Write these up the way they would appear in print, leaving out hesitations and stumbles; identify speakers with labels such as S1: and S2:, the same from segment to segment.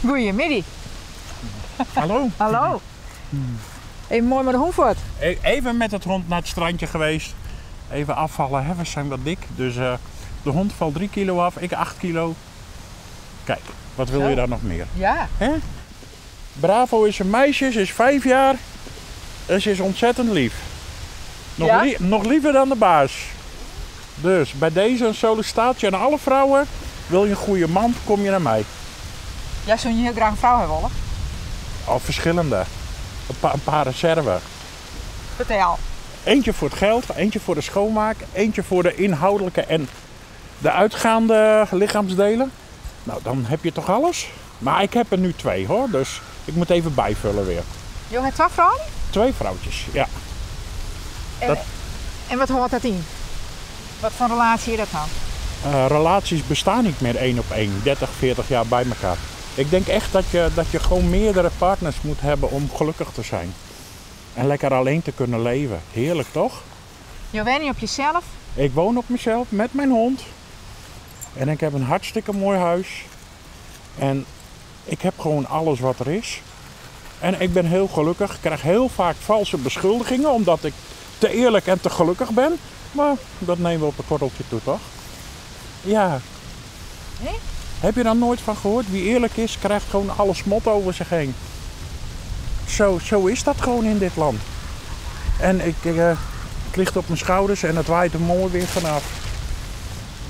S1: Goedemiddag.
S2: Hallo.
S1: Hallo. Even mooi met de hond voort.
S2: Even met het hond naar het strandje geweest. Even afvallen, hè? We zijn wat dik. Dus de hond valt 3 kilo af, ik 8 kilo. Kijk, wat wil je daar nog meer?
S1: Ja.
S2: Hè? Bravo is een meisje, ze is 5 jaar. En ze is ontzettend lief.
S1: Ja?
S2: Nog liever dan de baas. Dus bij deze een sollicitatie aan alle vrouwen. Wil je een goede man, kom je naar mij.
S1: Jij zou je heel graag een vrouw hebben, hoor.
S2: Al verschillende. Een paar reserve.
S1: Vertel.
S2: Eentje voor het geld, eentje voor de schoonmaak, eentje voor de inhoudelijke en de uitgaande lichaamsdelen. Nou, dan heb je toch alles? Maar ik heb er nu 2 hoor, dus ik moet even bijvullen weer.
S1: Je hebt 2 vrouwen?
S2: 2 vrouwtjes, ja.
S1: En wat hoort dat in? Wat voor relatie is dat dan?
S2: Relaties bestaan niet meer 1 op 1, 30, 40 jaar bij elkaar. Ik denk echt dat je gewoon meerdere partners moet hebben om gelukkig te zijn. En lekker alleen te kunnen leven. Heerlijk toch?
S1: Je woont niet op jezelf?
S2: Ik woon op mezelf met mijn hond. En ik heb een hartstikke mooi huis. En ik heb gewoon alles wat er is. En ik ben heel gelukkig. Ik krijg heel vaak valse beschuldigingen omdat ik te eerlijk en te gelukkig ben. Maar dat nemen we op een korreltje toe, toch? Ja.
S1: Nee?
S2: Heb je daar nooit van gehoord? Wie eerlijk is, krijgt gewoon alle smot over zich heen. Zo is dat gewoon in dit land. En ik ligt op mijn schouders en het waait er mooi weer vanaf.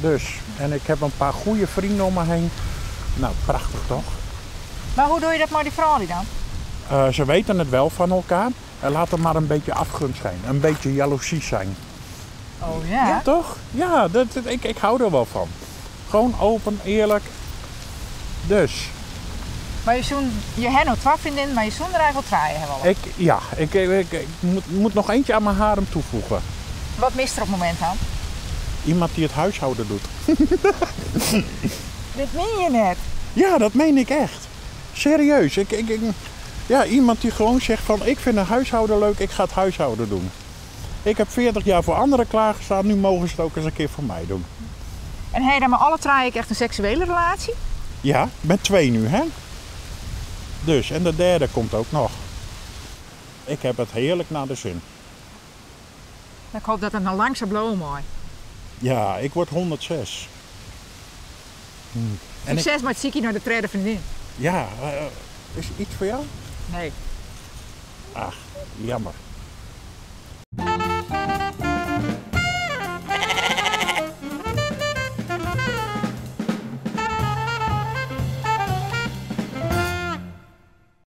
S2: Dus, en ik heb een paar goede vrienden om me heen. Nou, prachtig toch?
S1: Maar hoe doe je dat met die vrouwen dan?
S2: Ze weten het wel van elkaar. En laat er maar een beetje afgunst zijn. Een beetje jaloezie zijn.
S1: Oh ja?
S2: Ja, toch? Ja, ik hou er wel van. Gewoon open, eerlijk. Dus.
S1: Maar je hebt nog 2 vriendinnen, maar je zoon er eigenlijk 2 hebben.
S2: Ik moet nog eentje aan mijn harem toevoegen.
S1: Wat mist er op het moment dan?
S2: Iemand die het huishouden doet.
S1: Dit meen je net.
S2: Ja, dat meen ik echt. Serieus. Ja, iemand die gewoon zegt van ik vind een huishouden leuk, ik ga het huishouden doen. Ik heb 40 jaar voor anderen klaargestaan, nu mogen ze het ook eens een keer voor mij doen.
S1: En heb je dan met alle 3 echt een seksuele relatie?
S2: Ja, met 2 nu hè. Dus, en de derde komt ook nog. Ik heb het heerlijk naar de zin.
S1: Ik hoop dat het nou lang zal blowen mooi.
S2: Ja, ik word 106.
S1: Succes met ziekie naar de 3e vriendin.
S2: Ja, is iets voor jou?
S1: Nee.
S2: Ach, jammer.